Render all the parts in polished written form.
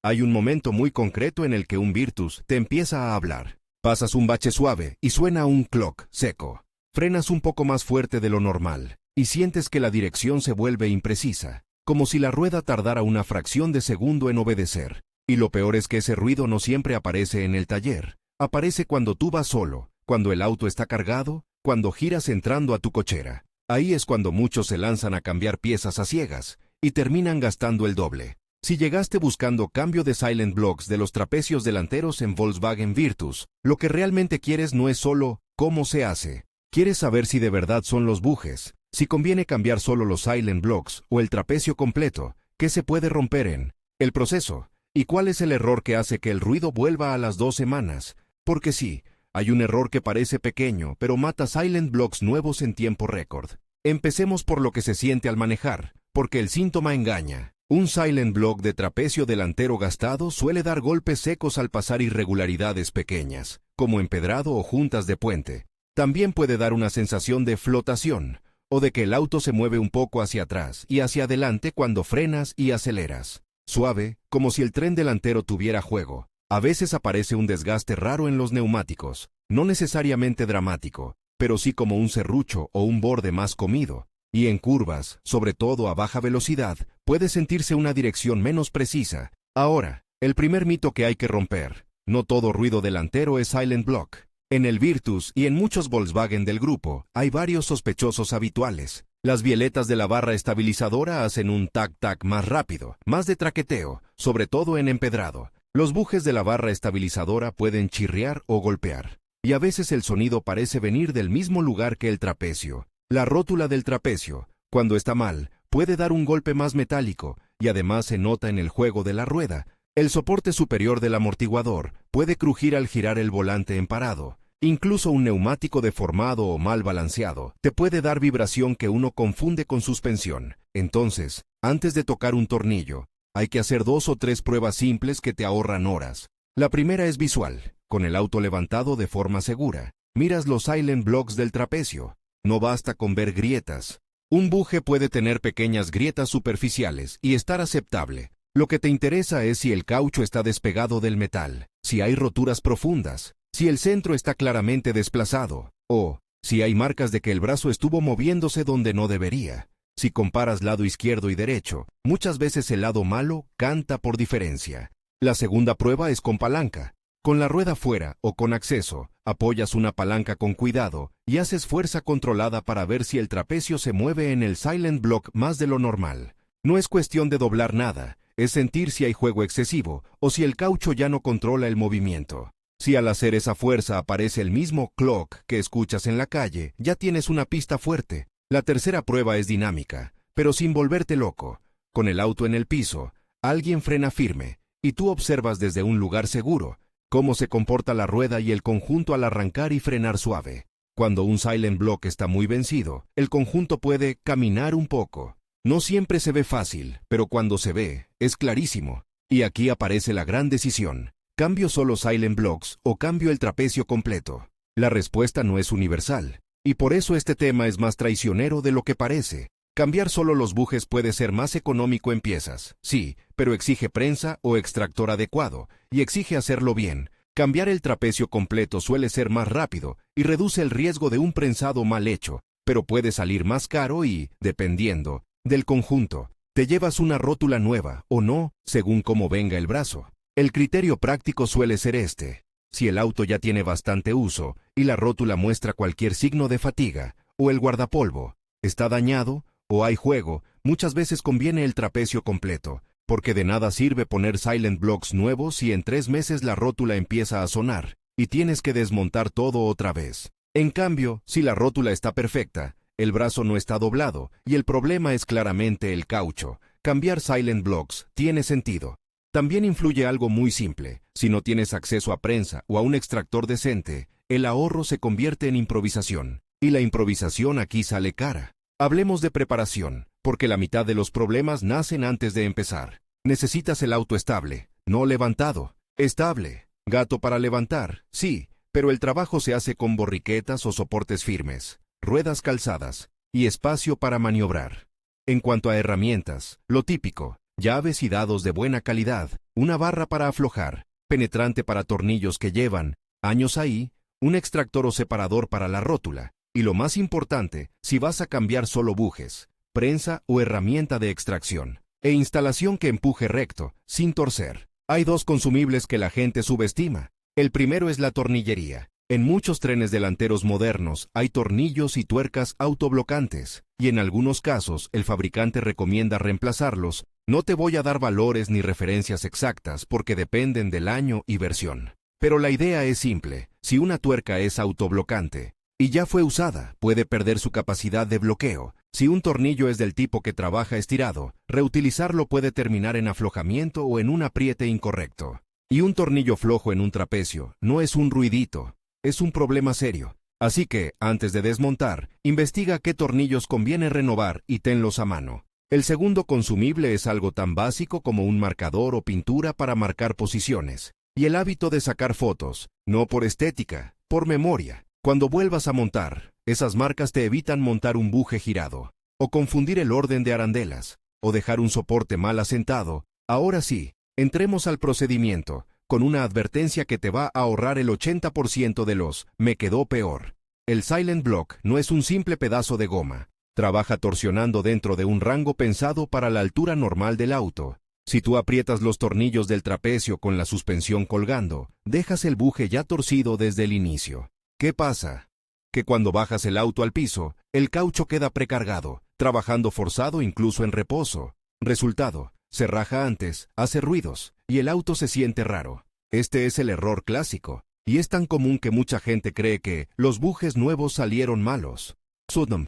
Hay un momento muy concreto en el que un Virtus te empieza a hablar. Pasas un bache suave y suena un clock seco. Frenas un poco más fuerte de lo normal y sientes que la dirección se vuelve imprecisa, como si la rueda tardara una fracción de segundo en obedecer. Y lo peor es que ese ruido no siempre aparece en el taller. Aparece cuando tú vas solo, cuando el auto está cargado, cuando giras entrando a tu cochera. Ahí es cuando muchos se lanzan a cambiar piezas a ciegas y terminan gastando el doble. Si llegaste buscando cambio de silent blocks de los trapecios delanteros en Volkswagen Virtus, lo que realmente quieres no es solo cómo se hace. Quieres saber si de verdad son los bujes, si conviene cambiar solo los silent blocks o el trapecio completo, qué se puede romper en el proceso, y cuál es el error que hace que el ruido vuelva a las 2 semanas. Porque sí, hay un error que parece pequeño, pero mata silent blocks nuevos en tiempo récord. Empecemos por lo que se siente al manejar, porque el síntoma engaña. Un silent block de trapecio delantero gastado suele dar golpes secos al pasar irregularidades pequeñas, como empedrado o juntas de puente. También puede dar una sensación de flotación, o de que el auto se mueve un poco hacia atrás y hacia adelante cuando frenas y aceleras. Suave, como si el tren delantero tuviera juego. A veces aparece un desgaste raro en los neumáticos, no necesariamente dramático, pero sí como un serrucho o un borde más comido. Y en curvas, sobre todo a baja velocidad, puede sentirse una dirección menos precisa. Ahora, el primer mito que hay que romper. No todo ruido delantero es silent block. En el Virtus y en muchos Volkswagen del grupo, hay varios sospechosos habituales. Las bieletas de la barra estabilizadora hacen un tac-tac más rápido, más de traqueteo, sobre todo en empedrado. Los bujes de la barra estabilizadora pueden chirriar o golpear. Y a veces el sonido parece venir del mismo lugar que el trapecio. La rótula del trapecio, cuando está mal, puede dar un golpe más metálico, y además se nota en el juego de la rueda. El soporte superior del amortiguador puede crujir al girar el volante en parado. Incluso un neumático deformado o mal balanceado te puede dar vibración que uno confunde con suspensión. Entonces, antes de tocar un tornillo, hay que hacer 2 o 3 pruebas simples que te ahorran horas. La primera es visual, con el auto levantado de forma segura. Miras los silent blocks del trapecio. No basta con ver grietas. Un buje puede tener pequeñas grietas superficiales y estar aceptable. Lo que te interesa es si el caucho está despegado del metal, si hay roturas profundas, si el centro está claramente desplazado, o si hay marcas de que el brazo estuvo moviéndose donde no debería. Si comparas lado izquierdo y derecho, muchas veces el lado malo canta por diferencia. La segunda prueba es con palanca. Con la rueda fuera o con acceso, apoyas una palanca con cuidado y haces fuerza controlada para ver si el trapecio se mueve en el silent block más de lo normal. No es cuestión de doblar nada, es sentir si hay juego excesivo o si el caucho ya no controla el movimiento. Si al hacer esa fuerza aparece el mismo clock que escuchas en la calle, ya tienes una pista fuerte. La tercera prueba es dinámica, pero sin volverte loco. Con el auto en el piso, alguien frena firme y tú observas desde un lugar seguro cómo se comporta la rueda y el conjunto al arrancar y frenar suave. Cuando un silent block está muy vencido, el conjunto puede caminar un poco. No siempre se ve fácil, pero cuando se ve, es clarísimo. Y aquí aparece la gran decisión. ¿Cambio solo silent blocks o cambio el trapecio completo? La respuesta no es universal, y por eso este tema es más traicionero de lo que parece. Cambiar solo los bujes puede ser más económico en piezas, sí, pero exige prensa o extractor adecuado, y exige hacerlo bien. Cambiar el trapecio completo suele ser más rápido y reduce el riesgo de un prensado mal hecho, pero puede salir más caro y, dependiendo del conjunto, te llevas una rótula nueva o no, según cómo venga el brazo. El criterio práctico suele ser este. Si el auto ya tiene bastante uso y la rótula muestra cualquier signo de fatiga, o el guardapolvo está dañado, o hay juego, muchas veces conviene el trapecio completo, porque de nada sirve poner silent blocks nuevos si en 3 meses la rótula empieza a sonar, y tienes que desmontar todo otra vez. En cambio, si la rótula está perfecta, el brazo no está doblado, y el problema es claramente el caucho, cambiar silent blocks tiene sentido. También influye algo muy simple. Si no tienes acceso a prensa o a un extractor decente, el ahorro se convierte en improvisación, y la improvisación aquí sale cara. Hablemos de preparación, porque la mitad de los problemas nacen antes de empezar. Necesitas el auto estable, no levantado. Estable. Gato para levantar, sí, pero el trabajo se hace con borriquetas o soportes firmes, ruedas calzadas y espacio para maniobrar. En cuanto a herramientas, lo típico, llaves y dados de buena calidad, una barra para aflojar, penetrante para tornillos que llevan años ahí, un extractor o separador para la rótula, y lo más importante, si vas a cambiar solo bujes, prensa o herramienta de extracción, e instalación que empuje recto, sin torcer. Hay dos consumibles que la gente subestima. El primero es la tornillería. En muchos trenes delanteros modernos hay tornillos y tuercas autoblocantes, y en algunos casos el fabricante recomienda reemplazarlos. No te voy a dar valores ni referencias exactas porque dependen del año y versión. Pero la idea es simple. Si una tuerca es autoblocante y ya fue usada, puede perder su capacidad de bloqueo. Si un tornillo es del tipo que trabaja estirado, reutilizarlo puede terminar en aflojamiento o en un apriete incorrecto. Y un tornillo flojo en un trapecio no es un ruidito, es un problema serio. Así que, antes de desmontar, investiga qué tornillos conviene renovar y tenlos a mano. El segundo consumible es algo tan básico como un marcador o pintura para marcar posiciones. Y el hábito de sacar fotos, no por estética, por memoria. Cuando vuelvas a montar, esas marcas te evitan montar un buje girado, o confundir el orden de arandelas, o dejar un soporte mal asentado. Ahora sí, entremos al procedimiento, con una advertencia que te va a ahorrar el 80% de los "me quedó peor". El Silent Block no es un simple pedazo de goma. Trabaja torsionando dentro de un rango pensado para la altura normal del auto. Si tú aprietas los tornillos del trapecio con la suspensión colgando, dejas el buje ya torcido desde el inicio. ¿Qué pasa? Que cuando bajas el auto al piso, el caucho queda precargado, trabajando forzado incluso en reposo. Resultado, se raja antes, hace ruidos, y el auto se siente raro. Este es el error clásico, y es tan común que mucha gente cree que los bujes nuevos salieron malos. Sudom.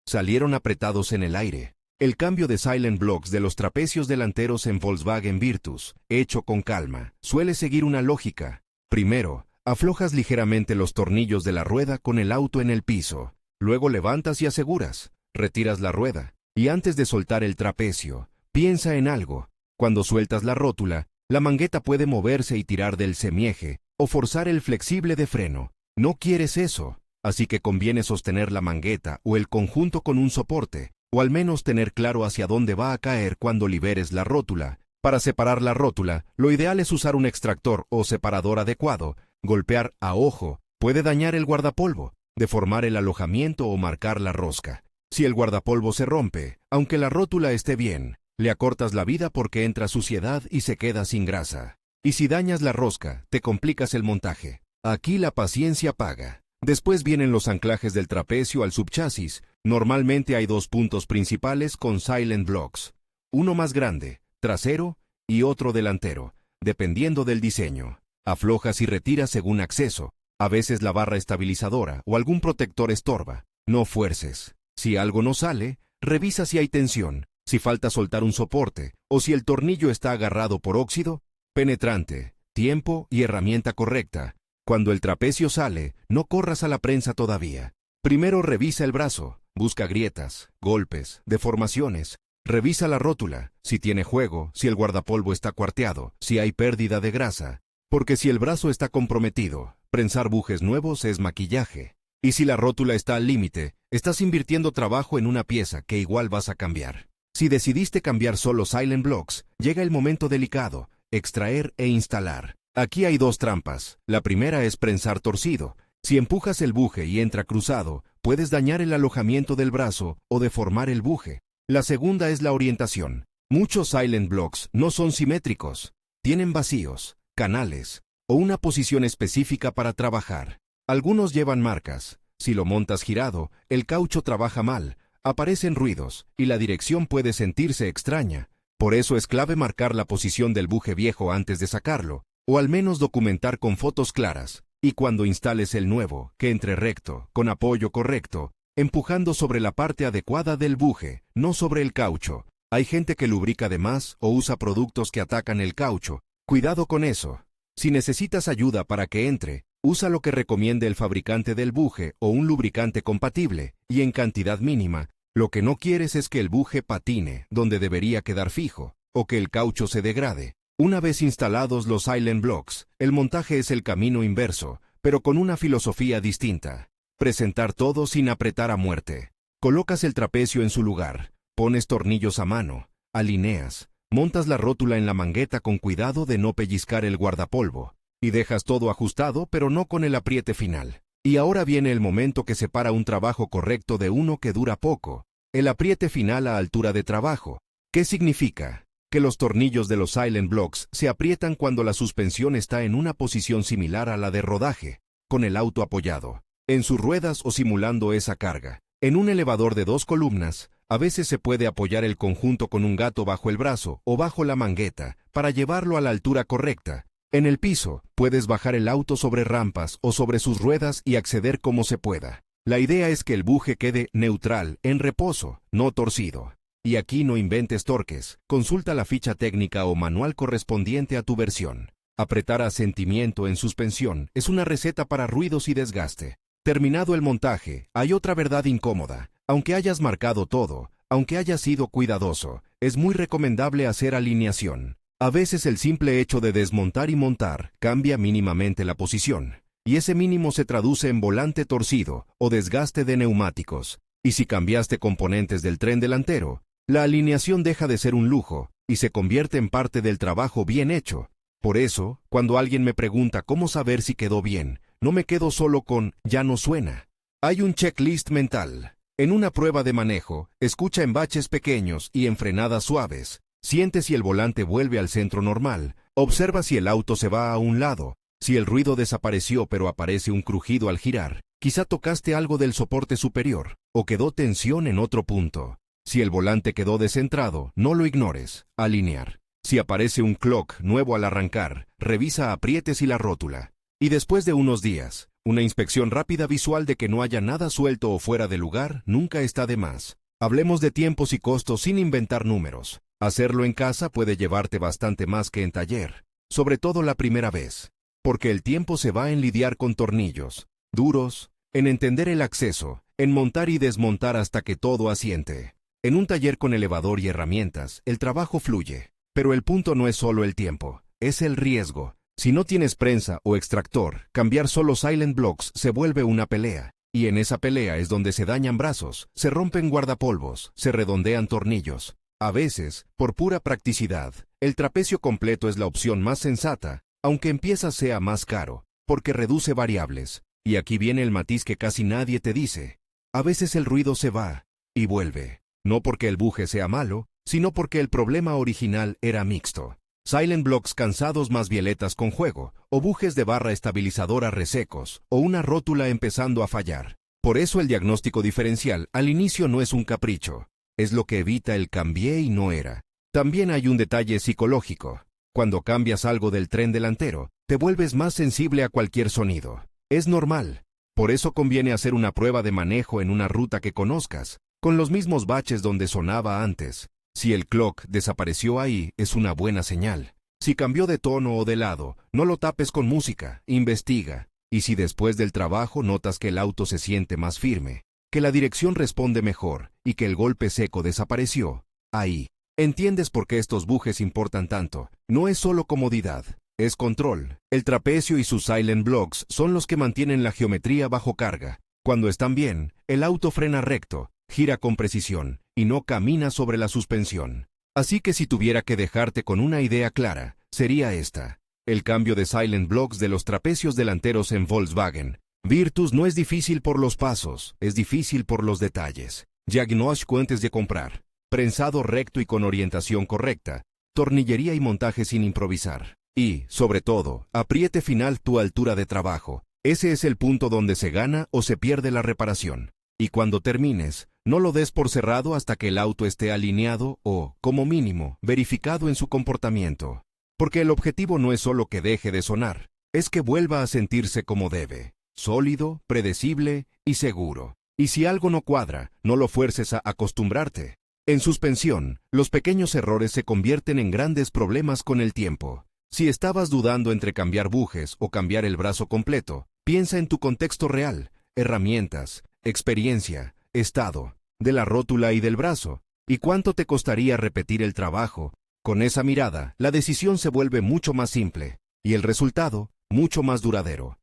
Salieron apretados en el aire. El cambio de Silent Blocks de los trapecios delanteros en Volkswagen Virtus, hecho con calma, suele seguir una lógica. Primero, aflojas ligeramente los tornillos de la rueda con el auto en el piso. Luego levantas y aseguras. Retiras la rueda. Y antes de soltar el trapecio, piensa en algo. Cuando sueltas la rótula, la mangueta puede moverse y tirar del semieje, o forzar el flexible de freno. No quieres eso, así que conviene sostener la mangueta o el conjunto con un soporte, o al menos tener claro hacia dónde va a caer cuando liberes la rótula. Para separar la rótula, lo ideal es usar un extractor o separador adecuado. Golpear a ojo puede dañar el guardapolvo, deformar el alojamiento o marcar la rosca. Si el guardapolvo se rompe, aunque la rótula esté bien, le acortas la vida porque entra suciedad y se queda sin grasa. Y si dañas la rosca, te complicas el montaje. Aquí la paciencia paga. Después vienen los anclajes del trapecio al subchasis. Normalmente hay dos puntos principales con Silent Blocks. Uno más grande, trasero, y otro delantero, dependiendo del diseño. Aflojas y retiras según acceso. A veces la barra estabilizadora o algún protector estorba. No fuerces. Si algo no sale, revisa si hay tensión, si falta soltar un soporte, o si el tornillo está agarrado por óxido. Penetrante, tiempo y herramienta correcta. Cuando el trapecio sale, no corras a la prensa todavía. Primero revisa el brazo, busca grietas, golpes, deformaciones. Revisa la rótula, si tiene juego, si el guardapolvo está cuarteado, si hay pérdida de grasa. Porque si el brazo está comprometido, prensar bujes nuevos es maquillaje. Y si la rótula está al límite, estás invirtiendo trabajo en una pieza que igual vas a cambiar. Si decidiste cambiar solo Silent Blocks, llega el momento delicado, extraer e instalar. Aquí hay dos trampas. La primera es prensar torcido. Si empujas el buje y entra cruzado, puedes dañar el alojamiento del brazo o deformar el buje. La segunda es la orientación. Muchos Silent Blocks no son simétricos. Tienen vacíos, canales o una posición específica para trabajar. Algunos llevan marcas. Si lo montas girado, el caucho trabaja mal, aparecen ruidos y la dirección puede sentirse extraña. Por eso es clave marcar la posición del buje viejo antes de sacarlo, o al menos documentar con fotos claras. Y cuando instales el nuevo, que entre recto, con apoyo correcto, empujando sobre la parte adecuada del buje, no sobre el caucho. Hay gente que lubrica de más o usa productos que atacan el caucho. Cuidado con eso. Si necesitas ayuda para que entre, usa lo que recomiende el fabricante del buje o un lubricante compatible, y en cantidad mínima. Lo que no quieres es que el buje patine, donde debería quedar fijo, o que el caucho se degrade. Una vez instalados los Silent Blocks, el montaje es el camino inverso, pero con una filosofía distinta. Presentar todo sin apretar a muerte. Colocas el trapecio en su lugar, pones tornillos a mano, alineas, Montas la rótula en la mangueta con cuidado de no pellizcar el guardapolvo. Y dejas todo ajustado, pero no con el apriete final. Y ahora viene el momento que separa un trabajo correcto de uno que dura poco. El apriete final a altura de trabajo. ¿Qué significa? Que los tornillos de los Silent Blocks se aprietan cuando la suspensión está en una posición similar a la de rodaje, con el auto apoyado en sus ruedas o simulando esa carga. En un elevador de 2 columnas, a veces se puede apoyar el conjunto con un gato bajo el brazo o bajo la mangueta para llevarlo a la altura correcta. En el piso, puedes bajar el auto sobre rampas o sobre sus ruedas y acceder como se pueda. La idea es que el buje quede neutral, en reposo, no torcido. Y aquí no inventes torques, consulta la ficha técnica o manual correspondiente a tu versión. Apretar asentimiento en suspensión es una receta para ruidos y desgaste. Terminado el montaje, hay otra verdad incómoda. Aunque hayas marcado todo, aunque hayas sido cuidadoso, es muy recomendable hacer alineación. A veces el simple hecho de desmontar y montar cambia mínimamente la posición, y ese mínimo se traduce en volante torcido o desgaste de neumáticos. Y si cambiaste componentes del tren delantero, la alineación deja de ser un lujo y se convierte en parte del trabajo bien hecho. Por eso, cuando alguien me pregunta cómo saber si quedó bien, no me quedo solo con «ya no suena». Hay un checklist mental. En una prueba de manejo, escucha en baches pequeños y en frenadas suaves. Siente si el volante vuelve al centro normal. Observa si el auto se va a un lado. Si el ruido desapareció pero aparece un crujido al girar, quizá tocaste algo del soporte superior, o quedó tensión en otro punto. Si el volante quedó descentrado, no lo ignores. Alinear. Si aparece un clock nuevo al arrancar, revisa aprietes y la rótula. Y después de unos días, una inspección rápida visual de que no haya nada suelto o fuera de lugar nunca está de más. Hablemos de tiempos y costos sin inventar números. Hacerlo en casa puede llevarte bastante más que en taller, sobre todo la primera vez, porque el tiempo se va en lidiar con tornillos duros, en entender el acceso, en montar y desmontar hasta que todo asiente. En un taller con elevador y herramientas, el trabajo fluye. Pero el punto no es solo el tiempo, es el riesgo. Si no tienes prensa o extractor, cambiar solo Silent Blocks se vuelve una pelea. Y en esa pelea es donde se dañan brazos, se rompen guardapolvos, se redondean tornillos. A veces, por pura practicidad, el trapecio completo es la opción más sensata, aunque en piezas sea más caro, porque reduce variables. Y aquí viene el matiz que casi nadie te dice. A veces el ruido se va y vuelve. No porque el buje sea malo, sino porque el problema original era mixto. Silent Blocks cansados más violetas con juego, o bujes de barra estabilizadora resecos, o una rótula empezando a fallar. Por eso el diagnóstico diferencial al inicio no es un capricho, es lo que evita el cambié y no era. También hay un detalle psicológico. Cuando cambias algo del tren delantero, te vuelves más sensible a cualquier sonido. Es normal. Por eso conviene hacer una prueba de manejo en una ruta que conozcas, con los mismos baches donde sonaba antes. Si el clock desapareció ahí, es una buena señal. Si cambió de tono o de lado, no lo tapes con música, investiga. Y si después del trabajo notas que el auto se siente más firme, que la dirección responde mejor y que el golpe seco desapareció, ahí entiendes por qué estos bujes importan tanto. No es solo comodidad, es control. El trapecio y sus Silent Blocks son los que mantienen la geometría bajo carga. Cuando están bien, el auto frena recto, gira con precisión y no camina sobre la suspensión. Así que si tuviera que dejarte con una idea clara, sería esta. El cambio de Silent Blocks de los trapecios delanteros en Volkswagen Virtus no es difícil por los pasos, es difícil por los detalles. Diagnóstico antes de comprar. Prensado recto y con orientación correcta. Tornillería y montaje sin improvisar. Y, sobre todo, apriete final tu altura de trabajo. Ese es el punto donde se gana o se pierde la reparación. Y cuando termines, no lo des por cerrado hasta que el auto esté alineado o, como mínimo, verificado en su comportamiento. Porque el objetivo no es solo que deje de sonar, es que vuelva a sentirse como debe. Sólido, predecible y seguro. Y si algo no cuadra, no lo fuerces a acostumbrarte. En suspensión, los pequeños errores se convierten en grandes problemas con el tiempo. Si estabas dudando entre cambiar bujes o cambiar el brazo completo, piensa en tu contexto real, herramientas, experiencia, estado, de la rótula y del brazo, y cuánto te costaría repetir el trabajo. Con esa mirada, la decisión se vuelve mucho más simple, y el resultado, mucho más duradero.